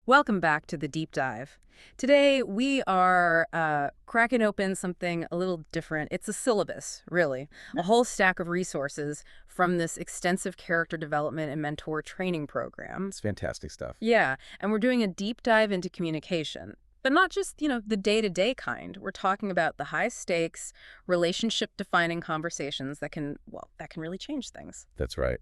Welcome back to the deep dive. Today we are cracking open something a little different. It's a syllabus, really, a whole stack of resources from this extensive character development and mentor training program. It's fantastic stuff. Yeah, and we're doing a deep dive into communication. But not just, the day-to-day kind. We're talking about the high-stakes, relationship-defining conversations that can really change things. That's right.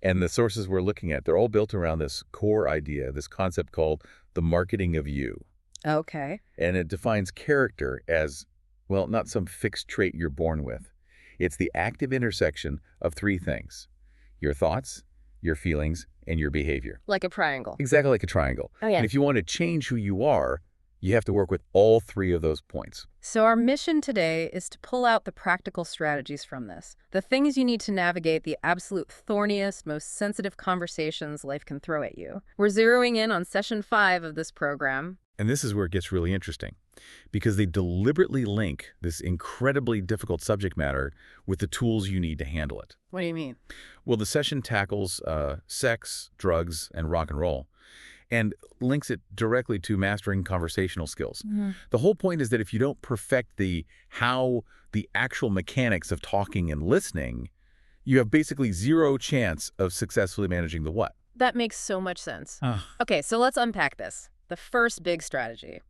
And the sources we're looking at, they're all built around this core idea, this concept called the marketing of you. Okay. And it defines character as, well, not some fixed trait you're born with. It's the active intersection of three things: your thoughts, your feelings, and your behavior. Like a triangle. Exactly like a triangle. Oh, yeah. And if you want to change who you are, you have to work with all three of those points. So our mission today is to pull out the practical strategies from this, the things you need to navigate the absolute thorniest, most sensitive conversations life can throw at you. We're zeroing in on session 5 of this program. And this is where it gets really interesting, because they deliberately link this incredibly difficult subject matter with the tools you need to handle it. What do you mean? Well, the session tackles sex, drugs, and rock and roll, and links it directly to mastering conversational skills. The whole point is that if you don't perfect the actual mechanics of talking and listening, you have basically zero chance of successfully managing the what. That makes so much sense. Okay, so let's unpack this. The first big strategy.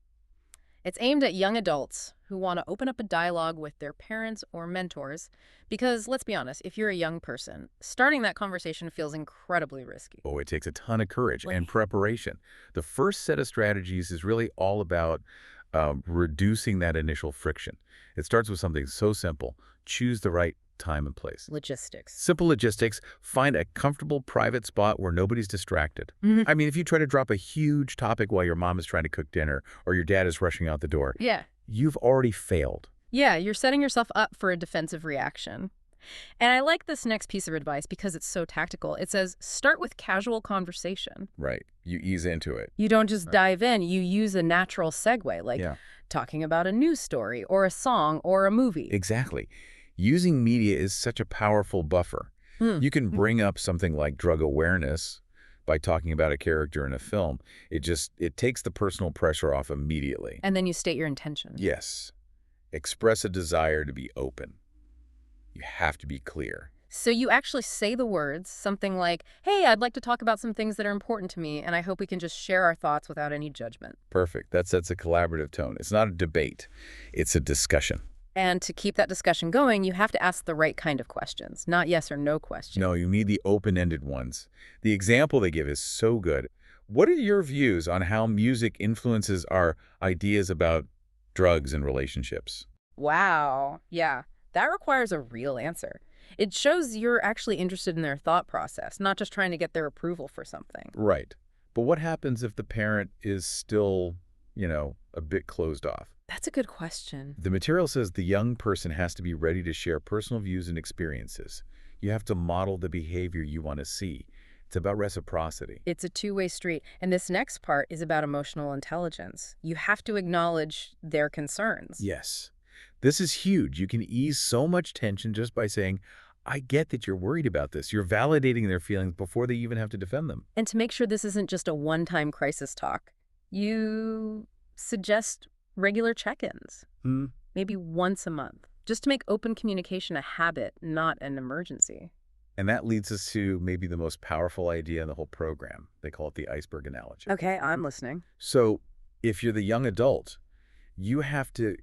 It's aimed at young adults who want to open up a dialogue with their parents or mentors because, let's be honest, if you're a young person, starting that conversation feels incredibly risky. Oh, it takes a ton of courage Right. and preparation. The first set of strategies is really all about reducing that initial friction. It starts with something so simple: choose the right time and place. Logistics. Simple logistics. Find a comfortable private spot where nobody's distracted. Mhm. I mean, if you try to drop a huge topic while your mom is trying to cook dinner or your dad is rushing out the door, Yeah. you've already failed. Yeah, you're setting yourself up for a defensive reaction. And I like this next piece of advice because it's so tactical. It says, start with casual conversation. Right. You ease into it. You don't just Right. dive in. You use a natural segue, like Yeah, talking about a news story or a song or a movie. exactly. Using media is such a powerful buffer. Hmm. You can bring up something like drug awareness by talking about a character in a film. It takes the personal pressure off immediately. And then you state your intention. Yes. Express a desire to be open. You have to be clear. So you actually say the words, something like, hey, I'd like to talk about some things that are important to me, and I hope we can just share our thoughts without any judgment. Perfect. That sets a collaborative tone. It's not a debate. It's a discussion. And to keep that discussion going, you have to ask the right kind of questions, not yes or no questions. No, you need the open-ended ones. The example they give is so good. What are your views on how music influences our ideas about drugs and relationships? Wow. Yeah, that requires a real answer. It shows you're actually interested in their thought process, not just trying to get their approval for something. Right. But what happens if the parent is still, a bit closed off? That's a good question. The material says the young person has to be ready to share personal views and experiences. You have to model the behavior you want to see. It's about reciprocity. It's a two-way street. And this next part is about emotional intelligence. You have to acknowledge their concerns. Yes. This is huge. You can ease so much tension just by saying, I get that you're worried about this. You're validating their feelings before they even have to defend them. And to make sure this isn't just a one-time crisis talk, you suggest regular check-ins, maybe once a month, just to make open communication a habit, not an emergency. And that leads us to maybe the most powerful idea in the whole program. They call it the iceberg analogy. Okay, I'm listening. So if you're the young adult, you have to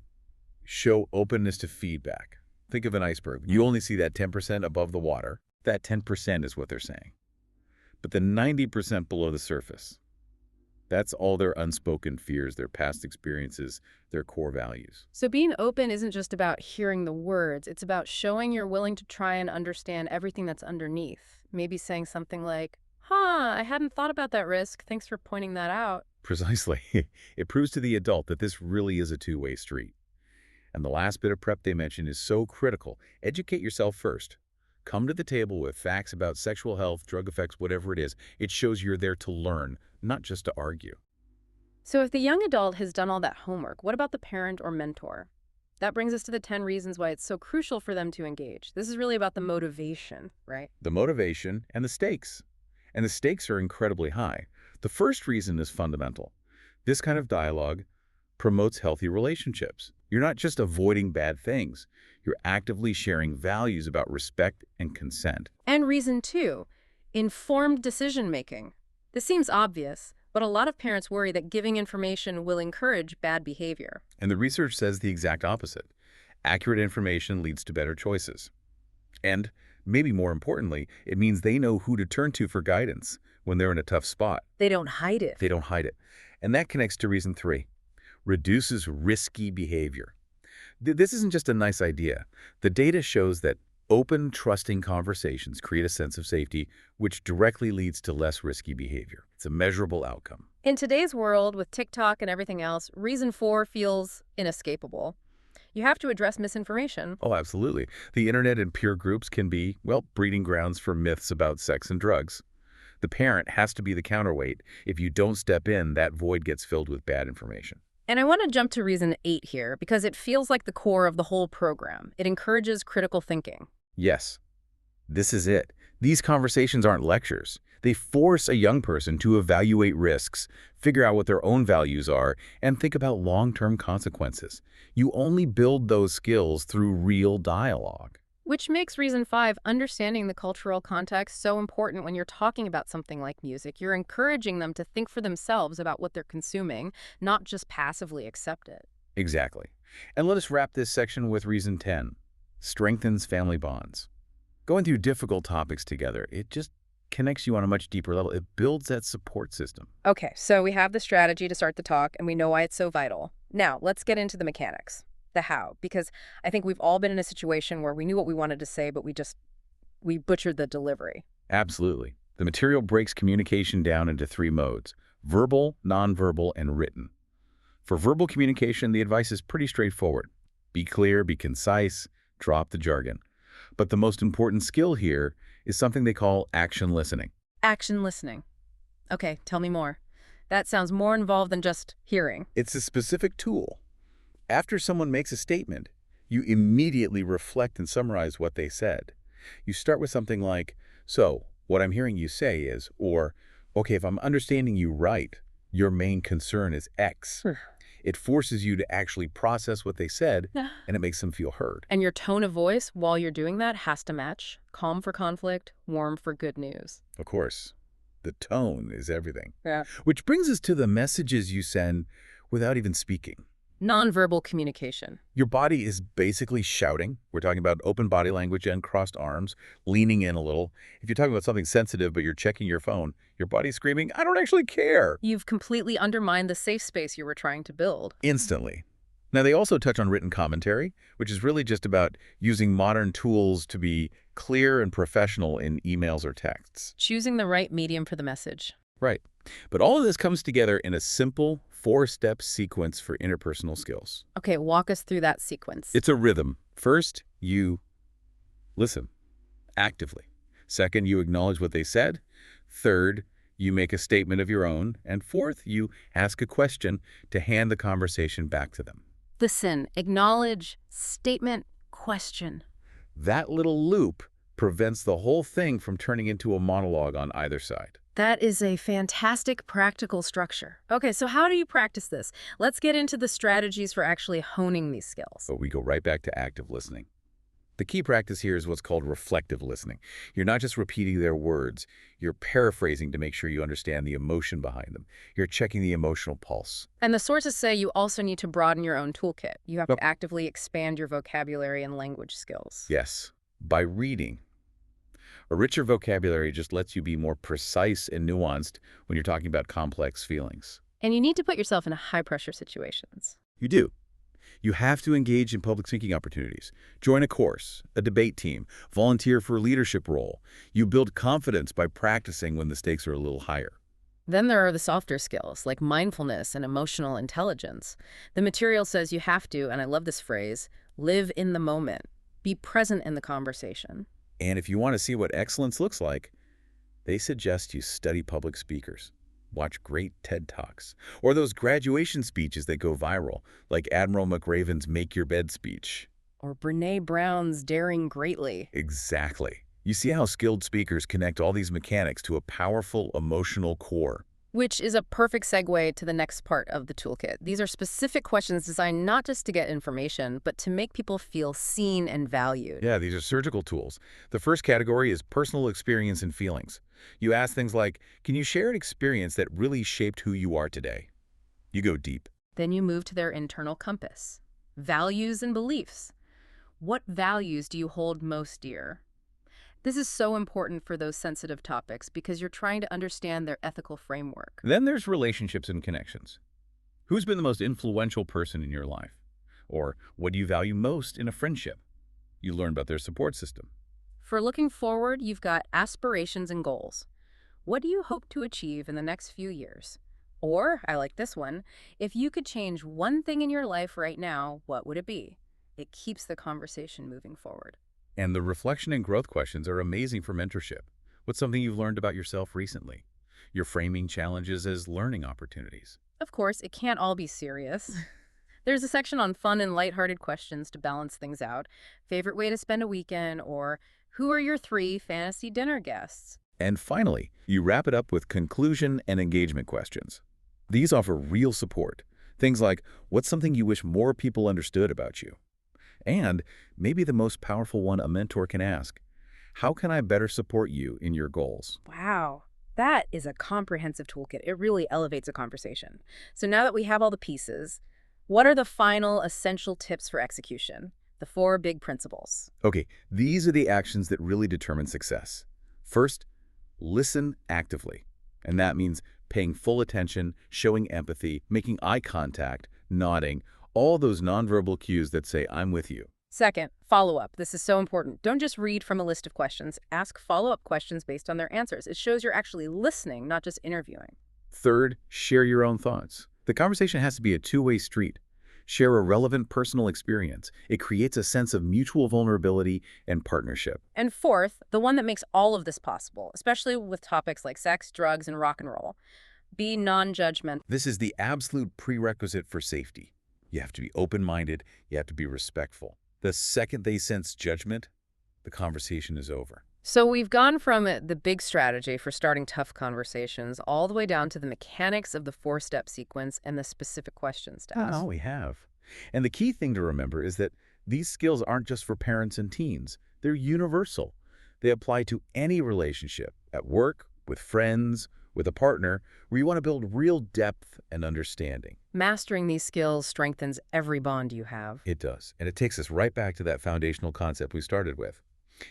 show openness to feedback. Think of an iceberg. You only see that 10% above the water. That 10% is what they're saying. But the 90% below the surface, that's all their unspoken fears, their past experiences, their core values. So being open isn't just about hearing the words. It's about showing you're willing to try and understand everything that's underneath. Maybe saying something like, I hadn't thought about that risk. Thanks for pointing that out. Precisely. It proves to the adult that this really is a two-way street. And the last bit of prep they mentioned is so critical. Educate yourself first. Come to the table with facts about sexual health, drug effects, whatever it is. It shows you're there to learn, not just to argue. So if the young adult has done all that homework, what about the parent or mentor? That brings us to the 10 reasons why it's so crucial for them to engage. This is really about the motivation, right? The motivation and the stakes. And the stakes are incredibly high. The first reason is fundamental. This kind of dialogue promotes healthy relationships. You're not just avoiding bad things. You're actively sharing values about respect and consent. And reason two, informed decision-making. This seems obvious, but a lot of parents worry that giving information will encourage bad behavior. And the research says the exact opposite. Accurate information leads to better choices. And, maybe more importantly, it means they know who to turn to for guidance when they're in a tough spot. They don't hide it. They don't hide it. And that connects to reason three. Reduces risky behavior. This isn't just a nice idea. The data shows that open, trusting conversations create a sense of safety, which directly leads to less risky behavior. It's a measurable outcome. In today's world, with TikTok and everything else, reason four feels inescapable. You have to address misinformation. Oh, absolutely. The internet and peer groups can be, well, breeding grounds for myths about sex and drugs. The parent has to be the counterweight. If you don't step in, that void gets filled with bad information. And I want to jump to reason 8 here because it feels like the core of the whole program. It encourages critical thinking. Yes, this is it. These conversations aren't lectures. They force a young person to evaluate risks, figure out what their own values are, and think about long-term consequences. You only build those skills through real dialogue. Which makes reason 5, understanding the cultural context, so important when you're talking about something like music. You're encouraging them to think for themselves about what they're consuming, not just passively accept it. Exactly. And let us wrap this section with reason 10. Strengthens family bonds. Going through difficult topics together, it just connects you on a much deeper level. It builds that support system. Okay, so we have the strategy to start the talk, and we know why it's so vital. Now, let's get into the mechanics. The how, because I think we've all been in a situation where we knew what we wanted to say, but we butchered the delivery. Absolutely. The material breaks communication down into 3 modes: verbal, nonverbal, and written. For verbal communication, the advice is pretty straightforward. Be clear, be concise, drop the jargon. But the most important skill here is something they call action listening. Action listening. Okay, tell me more. That sounds more involved than just hearing. It's a specific tool. After someone makes a statement, you immediately reflect and summarize what they said. You start with something like, "So, what I'm hearing you say is," or, "Okay, if I'm understanding you right, your main concern is X." It forces you to actually process what they said, and it makes them feel heard. And your tone of voice while you're doing that has to match. Calm for conflict, warm for good news. Of course, the tone is everything. Yeah. Which brings us to the messages you send without even speaking. Nonverbal communication. Your body is basically shouting. We're talking about open body language and crossed arms, leaning in a little. If you're talking about something sensitive but you're checking your phone, your body's screaming, "I don't actually care." You've completely undermined the safe space you were trying to build. Instantly. Now, they also touch on written commentary, which is really just about using modern tools to be clear and professional in emails or texts. Choosing the right medium for the message. Right. But all of this comes together in a simple 4-step sequence for interpersonal skills. Okay, walk us through that sequence. It's a rhythm. First, you listen actively. Second, you acknowledge what they said. Third, you make a statement of your own. And fourth, you ask a question to hand the conversation back to them. Listen, acknowledge, statement, question. That little loop prevents the whole thing from turning into a monologue on either side. That is a fantastic practical structure. Okay, so how do you practice this? Let's get into the strategies for actually honing these skills. But we go right back to active listening. The key practice here is what's called reflective listening. You're not just repeating their words, you're paraphrasing to make sure you understand the emotion behind them. You're checking the emotional pulse. And the sources say you also need to broaden your own toolkit. You have to actively expand your vocabulary and language skills. Yes, by reading. A richer vocabulary just lets you be more precise and nuanced when you're talking about complex feelings. And you need to put yourself in high-pressure situations. You do. You have to engage in public speaking opportunities, join a course, a debate team, volunteer for a leadership role. You build confidence by practicing when the stakes are a little higher. Then there are the softer skills, like mindfulness and emotional intelligence. The material says you have to, and I love this phrase, live in the moment. Be present in the conversation. And if you want to see what excellence looks like, they suggest you study public speakers. Watch great TED Talks, or those graduation speeches that go viral, like Admiral McRaven's Make Your Bed speech. Or Brené Brown's Daring Greatly. Exactly. You see how skilled speakers connect all these mechanics to a powerful emotional core. Which is a perfect segue to the next part of the toolkit. These are specific questions designed not just to get information, but to make people feel seen and valued. Yeah, these are surgical tools. The first category is personal experience and feelings. You ask things like, can you share an experience that really shaped who you are today? You go deep. Then you move to their internal compass. Values and beliefs. What values do you hold most dear? This is so important for those sensitive topics because you're trying to understand their ethical framework. Then there's relationships and connections. Who's been the most influential person in your life? Or what do you value most in a friendship? You learn about their support system. For looking forward, you've got aspirations and goals. What do you hope to achieve in the next few years? Or, I like this one, if you could change one thing in your life right now, what would it be? It keeps the conversation moving forward. And the reflection and growth questions are amazing for mentorship. What's something you've learned about yourself recently? You're framing challenges as learning opportunities. Of course, it can't all be serious. There's a section on fun and lighthearted questions to balance things out. Favorite way to spend a weekend, or who are your 3 fantasy dinner guests? And finally, you wrap it up with conclusion and engagement questions. These offer real support. Things like, what's something you wish more people understood about you? And maybe the most powerful one a mentor can ask, how can I better support you in your goals? Wow, that is a comprehensive toolkit. It really elevates a conversation. So now that we have all the pieces, what are the final essential tips for execution? The 4 big principles. Okay, these are the actions that really determine success. First, listen actively. And that means paying full attention, showing empathy, making eye contact, nodding, all those nonverbal cues that say, I'm with you. Second, follow-up. This is so important. Don't just read from a list of questions. Ask follow-up questions based on their answers. It shows you're actually listening, not just interviewing. Third, share your own thoughts. The conversation has to be a two-way street. Share a relevant personal experience. It creates a sense of mutual vulnerability and partnership. And fourth, the one that makes all of this possible, especially with topics like sex, drugs, and rock and roll. Be non-judgmental. This is the absolute prerequisite for safety. You have to be open-minded. You have to be respectful. The second they sense judgment, the conversation is over. So we've gone from the big strategy for starting tough conversations all the way down to the mechanics of the 4-step sequence and the specific questions to ask. Oh, we have. And the key thing to remember is that these skills aren't just for parents and teens. They're universal. They apply to any relationship, at work, with friends, with a partner, where you want to build real depth and understanding. Mastering these skills strengthens every bond you have. It does. And it takes us right back to that foundational concept we started with.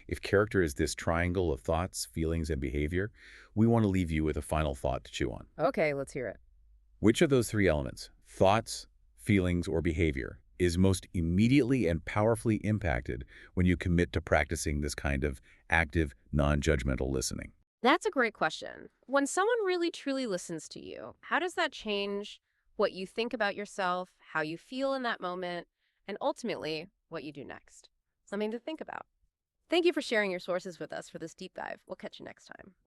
If character is this triangle of thoughts, feelings, and behavior, we want to leave you with a final thought to chew on. Okay, let's hear it. Which of those 3 elements, thoughts, feelings, or behavior, is most immediately and powerfully impacted when you commit to practicing this kind of active, non-judgmental listening? That's a great question. When someone really truly listens to you, how does that change what you think about yourself, how you feel in that moment, and ultimately what you do next? Something to think about. Thank you for sharing your sources with us for this deep dive. We'll catch you next time.